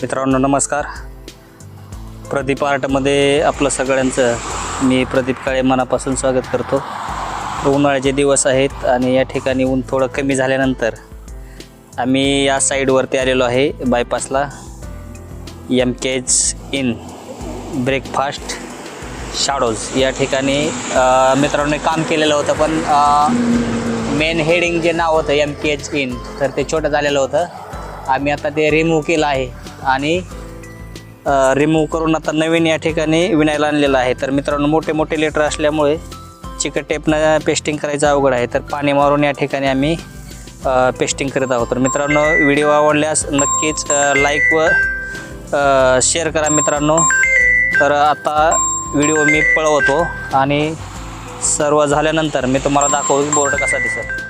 मित्रांनो नमस्कार. प्रदीप आर्टमध्ये आपलं सगळ्यांचं मी प्रदीप काळे मनापासून स्वागत करतो. उन्हाळ्याचे दिवस आहेत आणि या ठिकाणी ऊन थोडं कमी झाल्यानंतर आम्ही या साईडवरती आलेलो आहे बायपासला. MK's इन ब्रेकफास्ट शॅडोज या ठिकाणी मित्रांनो काम केलेलं होतं, पण मेन हेडिंग जे नाव होतं MK's इन तर ते छोटं झालेलं होतं. आम्ही आता ते रिमूव्ह केलं आहे आणि रिमूव्ह करून आता नवीन या ठिकाणी विनायला आणलेलं आहे. तर मित्रांनो मोठे मोठे लेटर असल्यामुळे चिकट टेपनं पेस्टिंग करायचं अवघड आहे, तर पाणी मारून या ठिकाणी आम्ही पेस्टिंग करत आहोत. तर मित्रांनो व्हिडिओ आवडल्यास नक्कीच लाईक व शेअर करा मित्रांनो. तर आता व्हिडिओ मी पळवतो आणि सर्व झाल्यानंतर मी तुम्हाला दाखवू बोर्ड कसा दिसेल.